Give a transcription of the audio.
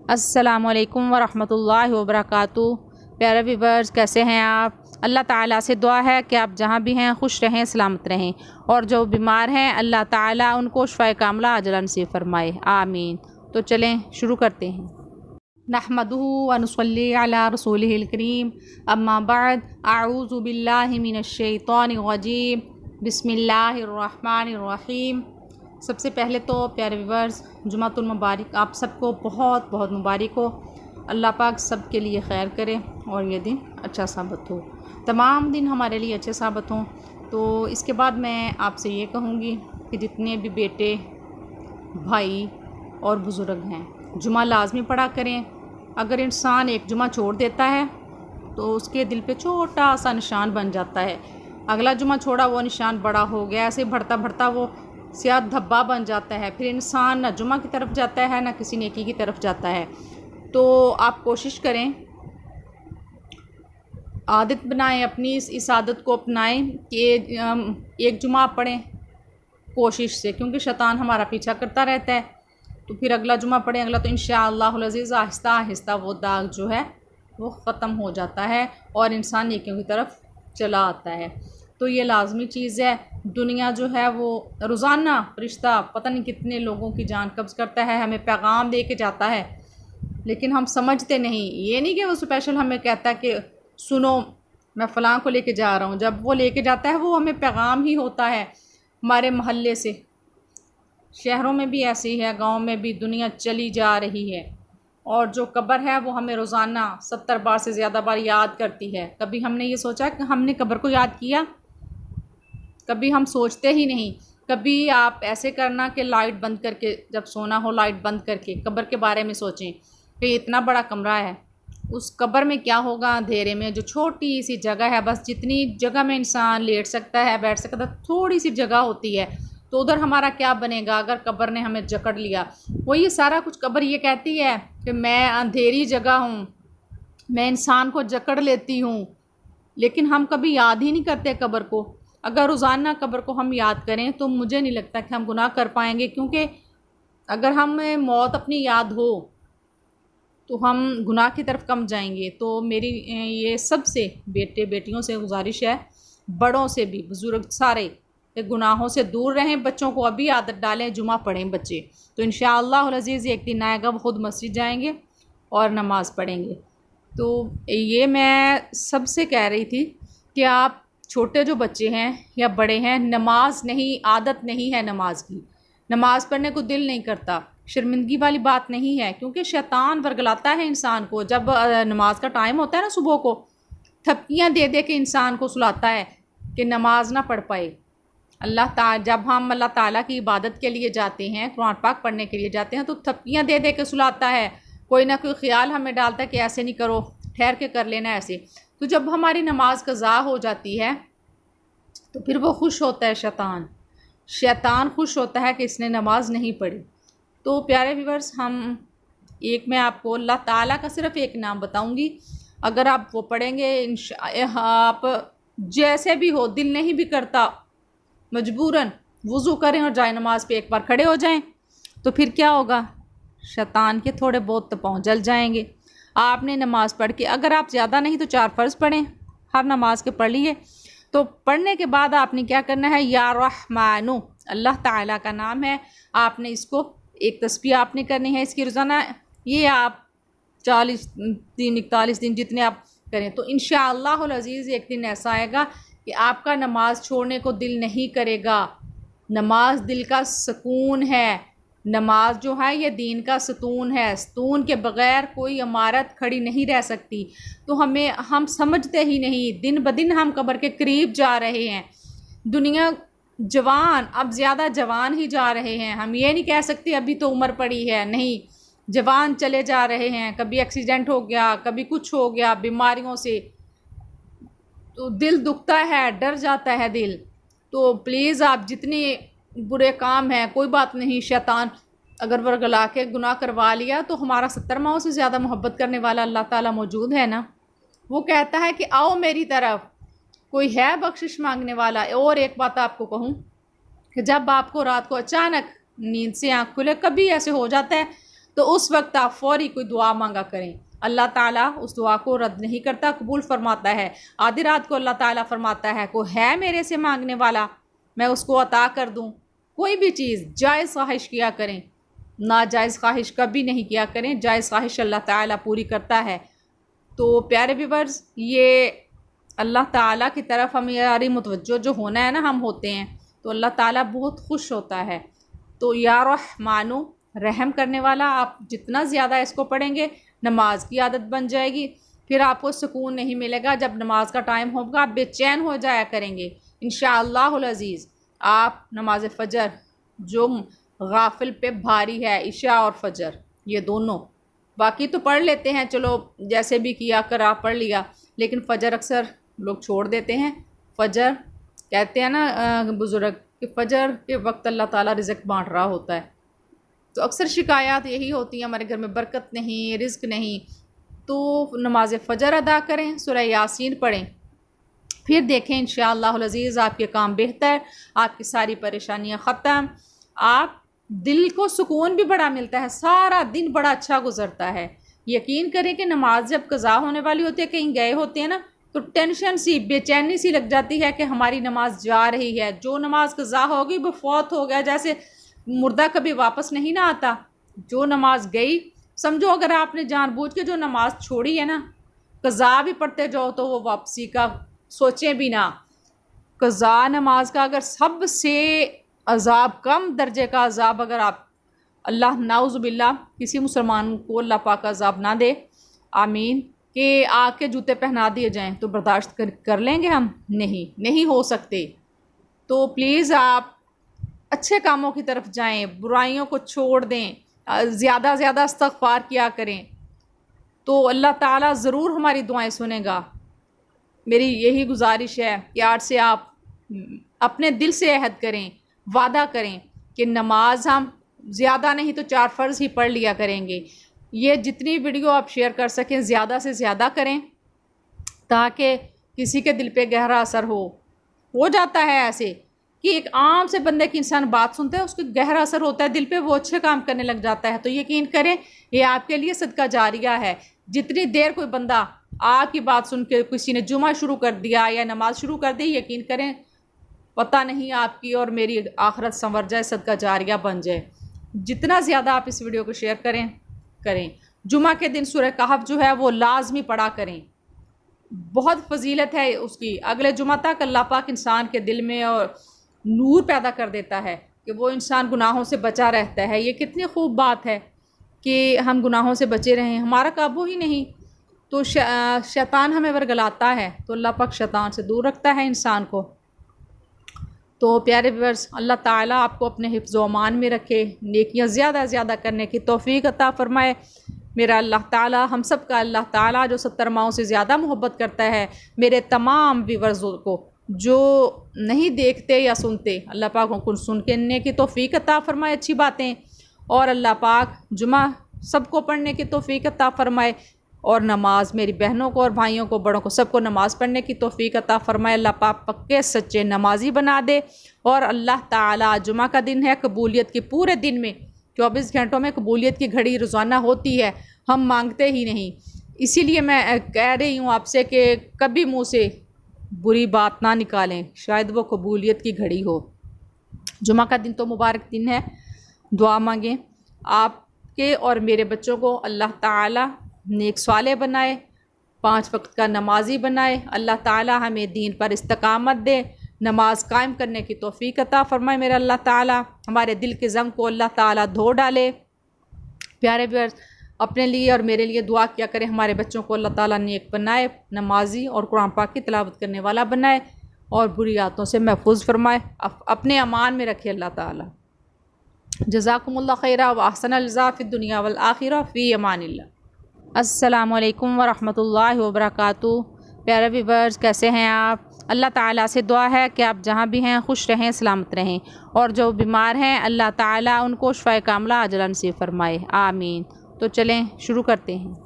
अस्सलामुअलैकुम वरहमतुल्लाहि वबरकातुहू। प्यारे व्यूअर्स, कैसे हैं आप? अल्लाह ताला से दुआ है कि आप जहाँ भी हैं खुश रहें, सलामत रहें, और जो बीमार हैं अल्लाह ताला उनको शिफ़ाए कामिला अजलन नसीब फरमाए, आमीन। तो चलें शुरू करते हैं। नहमदुहु व नुसल्ली अला रसूलिहिल करीम, अम्मा बाद, अऊज़ु बिल्लाहि मिनश शैतानिर रजीम, बिस्मिल्लाहिर रहमानिर रहीम। सबसे पहले तो प्यारे व्यूअर्स, जुमातुल मुबारक आप सबको बहुत बहुत मुबारक हो। अल्लाह पाक सब के लिए खैर करे और ये दिन अच्छा साबित हो, तमाम दिन हमारे लिए अच्छे साबित हों। तो इसके बाद मैं आपसे ये कहूँगी कि जितने भी बेटे, भाई और बुज़ुर्ग हैं, जुमा लाजमी पढ़ा करें। अगर इंसान एक जुमा छोड़ देता है तो उसके दिल पे छोटा सा निशान बन जाता है। अगला जुमा छोड़ा, वो निशान बड़ा हो गया, ऐसे बढ़ता बढ़ता वो स्याह धब्बा बन जाता है। फिर इंसान ना जुमा की तरफ जाता है, ना किसी नेकी की तरफ जाता है। तो आप कोशिश करें, आदत बनाएं, अपनी इस आदत को अपनाएं कि एक जुमा पढ़ें कोशिश से, क्योंकि शैतान हमारा पीछा करता रहता है। तो फिर अगला जुमा पढ़ें, अगला, तो इंशाअल्लाहुल अज़ीज़ आहिस्ता आहिस्ता वो दाग जो है वो ख़त्म हो जाता है और इंसान नेकियों की तरफ चला आता है। तो ये लाजमी चीज़ है। दुनिया जो है वो रोज़ाना रिश्ता पता नहीं कितने लोगों की जान कब्ज़ करता है, हमें पैगाम दे के जाता है, लेकिन हम समझते नहीं। ये नहीं कि वो स्पेशल हमें कहता है कि सुनो मैं फ़लाँ को लेके जा रहा हूँ। जब वो लेके जाता है वो हमें पैगाम ही होता है हमारे मोहल्ले से। शहरों में भी ऐसे ही है, गाँव में भी दुनिया चली जा रही है। और जो कब्र है वो हमें रोज़ाना 70 बार से ज़्यादा बार याद करती है। कभी हमने ये सोचा कि हमने कब्र को याद किया? कभी हम सोचते ही नहीं। कभी आप ऐसे करना कि लाइट बंद करके जब सोना हो, लाइट बंद करके कब्र के बारे में सोचें कि इतना बड़ा कमरा है, उस कब्र में क्या होगा अंधेरे में। जो छोटी सी जगह है, बस जितनी जगह में इंसान लेट सकता है, बैठ सकता है, थोड़ी सी जगह होती है, तो उधर हमारा क्या बनेगा अगर कब्र ने हमें जकड़ लिया। वो ये सारा कुछ कब्र ये कहती है कि मैं अंधेरी जगह हूँ, मैं इंसान को जकड़ लेती हूँ, लेकिन हम कभी याद ही नहीं करते कब्र को। अगर रोज़ाना कब्र को हम याद करें तो मुझे नहीं लगता कि हम गुनाह कर पाएंगे, क्योंकि अगर हमें मौत अपनी याद हो तो हम गुनाह की तरफ कम जाएंगे। तो मेरी ये सबसे बेटे बेटियों से गुजारिश है, बड़ों से भी, बुज़ुर्ग सारे, कि गुनाहों से दूर रहें। बच्चों को अभी आदत डालें, जुमा पढ़ें बच्चे, तो इंशाअल्लाहुल अज़ीज़ एक दिन आएगा वो खुद मस्जिद जाएंगे और नमाज़ पढ़ेंगे। तो ये मैं सबसे कह रही थी कि आप छोटे जो बच्चे हैं या बड़े हैं, नमाज नहीं, आदत नहीं है नमाज की, नमाज़ पढ़ने को दिल नहीं करता, शर्मिंदगी वाली बात नहीं है, क्योंकि शैतान वर्गलाता है इंसान को। जब नमाज का टाइम होता है ना, सुबह को थपकियाँ दे दे के इंसान को सुलाता है कि नमाज ना पढ़ पाए। जब हम अल्लाह ताला की इबादत के लिए जाते हैं, कुरान पाक पढ़ने के लिए जाते हैं, तो थपकियाँ दे दे के सुलाता है। कोई ना कोई ख्याल हमें डालता है कि ऐसे नहीं करो, ठहर के कर लेना ऐसे। तो जब हमारी नमाज कज़ा हो जाती है तो फिर वो खुश होता है, शैतान खुश होता है कि इसने नमाज नहीं पढ़ी। तो प्यारे व्यूअर्स, मैं आपको अल्लाह ताला का सिर्फ़ एक नाम बताऊंगी, अगर आप वो पढ़ेंगे, आप जैसे भी हो, दिल नहीं भी करता, मजबूरन वज़ू करें और जाए नमाज पे एक बार खड़े हो जाएं, तो फिर क्या होगा, शैतान के थोड़े बहुत तो पाँव जल जाएंगे। आपने नमाज पढ़ के, अगर आप ज़्यादा नहीं तो 4 फ़र्ज़ पढ़ें, हर नमाज के पढ़ लिए। तो पढ़ने के बाद आपने क्या करना है, या रहमानु, अल्लाह ताला का नाम है, आपने इसको एक तस्बीह आपने करनी है इसकी रोज़ाना। ये आप 40 दिन 41 दिन जितने आप करें, तो इंशाअल्लाहुल अज़ीज़ एक दिन ऐसा आएगा कि आपका नमाज छोड़ने को दिल नहीं करेगा। नमाज दिल का सुकून है। नमाज जो है ये दीन का सतून है। सतून के बग़ैर कोई इमारत खड़ी नहीं रह सकती। तो हम समझते ही नहीं, दिन ब दिन हम कब्र के करीब जा रहे हैं। दुनिया जवान, अब ज़्यादा जवान ही जा रहे हैं। हम ये नहीं कह सकते अभी तो उम्र पड़ी है, नहीं, जवान चले जा रहे हैं। कभी एक्सीडेंट हो गया, कभी कुछ हो गया, बीमारियों से तो दिल दुखता है, डर जाता है दिल। तो प्लीज़ आप जितने बुरे काम हैं, कोई बात नहीं, शैतान अगर वर्गला के गुनाह करवा लिया तो हमारा 70 माओं से ज़्यादा मोहब्बत करने वाला अल्लाह ताला मौजूद है ना। वो कहता है कि आओ मेरी तरफ, कोई है बख्शिश मांगने वाला। और एक बात आपको कहूँ कि जब आपको रात को अचानक नींद से आँख खुले, कभी ऐसे हो जाता है तो उस वक्त आप फौरी कोई दुआ मांगा करें। अल्लाह ताला उस दुआ को रद्द नहीं करता, कबूल फरमाता है। आधी रात को अल्लाह ताला फरमाता है कोई है मेरे से मांगने वाला, मैं उसको अता कर दूं। कोई भी चीज़ जायज़ ख्वाहिश किया करें, नाजायज़ ख्वाहिश कभी नहीं किया करें। जायज़ ख्वाहिश अल्लाह ताला पूरी करता है। तो प्यारे व्यूअर्स, ये अल्लाह ताला की तरफ हमारी मुतवज्जो जो होना है ना, हम होते हैं तो अल्लाह ताला बहुत खुश होता है। तो या रहमानो, रहम करने वाला, आप जितना ज़्यादा इसको पढ़ेंगे नमाज की आदत बन जाएगी। फिर आपको सुकून नहीं मिलेगा। जब नमाज का टाइम होगा आप बेचैन हो जाया करेंगे। इंशाअल्लाहुल अज़ीज़ आप नमाज फ़जर जो गाफिल पे भारी है, इशा और फजर ये दोनों, बाकी तो पढ़ लेते हैं, चलो जैसे भी किया करा पढ़ लिया, लेकिन फ़जर अक्सर लोग छोड़ देते हैं। फ़जर कहते हैं ना बुज़ुर्ग कि फ़जर के वक्त अल्लाह ताला रिज़्क़ बांट रहा होता है। तो अक्सर शिकायत यही होती है हमारे घर में बरकत नहीं, रिज़्क़ नहीं। तो नमाज फ़जर अदा करें, सूरह यासीन पढ़ें, फिर देखें इंशाअल्लाहुल अज़ीज़ आपके काम बेहतर, आपकी सारी परेशानियाँ ख़त्म, आप दिल को सुकून भी बड़ा मिलता है, सारा दिन बड़ा अच्छा गुजरता है। यकीन करें कि नमाज जब कज़ा होने वाली होती है, कहीं गए होते हैं ना, तो टेंशन सी, बेचैनी सी लग जाती है कि हमारी नमाज जा रही है। जो नमाज कज़ा होगी वो फौत हो गया, जैसे मुर्दा कभी वापस नहीं ना आता। जो नमाज गई, समझो अगर आपने जानबूझ के जो नमाज छोड़ी है ना, कज़ा भी पढ़ते जाओ तो वो वापसी का सोचें भी ना। कज़ा नमाज का अगर सबसे अज़ाब, कम दर्जे का अज़ाब, अगर आप, अल्लाह नाउज़ुबिल्लाह किसी मुसलमान को अल्लाह पाक अज़ाब ना दे, आमीन, कि आग के जूते पहना दिए जाएं, तो बर्दाश्त कर लेंगे हम? नहीं हो सकते। तो प्लीज़ आप अच्छे कामों की तरफ जाएं, बुराइयों को छोड़ दें, ज़्यादा ज़्यादा इस्तग़फ़ार किया करें, तो अल्लाह ताला ज़रूर हमारी दुआएं सुनेगा। मेरी यही गुजारिश है कि आज से आप अपने दिल से अहद करें, वादा करें कि नमाज हम ज़्यादा नहीं तो 4 फ़र्ज़ ही पढ़ लिया करेंगे। ये जितनी वीडियो आप शेयर कर सकें ज़्यादा से ज़्यादा करें, ताकि किसी के दिल पे गहरा असर हो जाता है ऐसे कि एक आम से बंदे की इंसान बात सुनता है, उसको गहरा असर होता है दिल पे, वो अच्छे काम करने लग जाता है। तो यकीन करें ये आपके लिए सदका जारिया है। जितनी देर कोई बंदा आपकी बात सुन के, किसी ने जुमा शुरू कर दिया या नमाज शुरू कर दी, यकीन करें पता नहीं आपकी और मेरी आखिरत संवर जाए, सदका जारिया बन जाए। जितना ज़्यादा आप इस वीडियो को शेयर करें। जुमा के दिन सूरह कहफ जो है वो लाजमी पढ़ा करें, बहुत फजीलत है उसकी। अगले जुमा तक अल्लाह पाक इंसान के दिल में और नूर पैदा कर देता है कि वो इंसान गुनाहों से बचा रहता है। ये कितनी खूब बात है कि हम गुनाहों से बचे रहें, हमारा काबू ही नहीं। तो शैतान हमें वरगलाता है, तो अल्लाह पाक शैतान से दूर रखता है इंसान को। तो प्यारे व्यूअर्स, अल्लाह ताला आपको अपने हिफ्ज़ व अमान में रखे, नेकियां ज़्यादा ज़्यादा करने की तौफ़ीक अता फ़रमाए। मेरा अल्लाह ताला, हम सब का अल्लाह ताला जो 70 माओं से ज़्यादा मोहब्बत करता है, मेरे तमाम व्यूअर्स को जो नहीं देखते या सुनते, अल्लाह पाक उनको सुनने की तौफ़ीक अता फ़रमाए अच्छी बातें, और अल्लाह पाक जुमा सबको पढ़ने की तौफ़ीक अता फ़रमाए, और नमाज मेरी बहनों को और भाइयों को, बड़ों को, सबको नमाज़ पढ़ने की तौफ़ीक अता फ़रमाए। अल्लाह पाक पक्के सच्चे नमाजी बना दे। और अल्लाह ताला, जुमा का दिन है, कबूलियत के पूरे दिन में 24 घंटों में कबूलियत की घड़ी रोज़ाना होती है, हम मांगते ही नहीं। इसीलिए मैं कह रही हूँ आपसे कि कभी मुँह से बुरी बात ना निकालें, शायद वो कबूलियत की घड़ी हो। जुमा का दिन तो मुबारक दिन है, दुआ मांगें। आपके और मेरे बच्चों को अल्लाह ताला नेक स्वाले बनाए, 5 वक्त का नमाजी बनाए। अल्लाह ताला हमें दीन पर इस्तकामत दे, नमाज कायम करने की तौफ़ीक अता फ़रमाए। मेरा अल्लाह ताला हमारे दिल के ज़ंग को अल्लाह ताला धो डाले। प्यारे व्यूअर्स, अपने लिए और मेरे लिए दुआ किया करें, हमारे बच्चों को अल्लाह ताला नेक बनाए, नमाजी और कुरान पाक की तिलावत करने वाला बनाए, और बुरी आदतों से महफूज फरमाए, अपने अमान में रखे अल्लाह ताला। जज़ाकुमुल्लाह खैरा व अहसनल जज़ा फ़िद दुनिया वल आखिरा फ़ी अमानिल्लाह। अस्सलामु अलैकुम व रहमतुल्लाहि व बरकातुहू। प्यारे व्यूअर्स, कैसे हैं आप? अल्लाह ताला से दुआ है कि आप जहाँ भी हैं खुश रहें, सलामत रहें, और जो बीमार हैं अल्लाह ताला उनको शिफ़ाए कामिला अजलन नसीब फरमाए, आमीन। तो चलें शुरू करते हैं।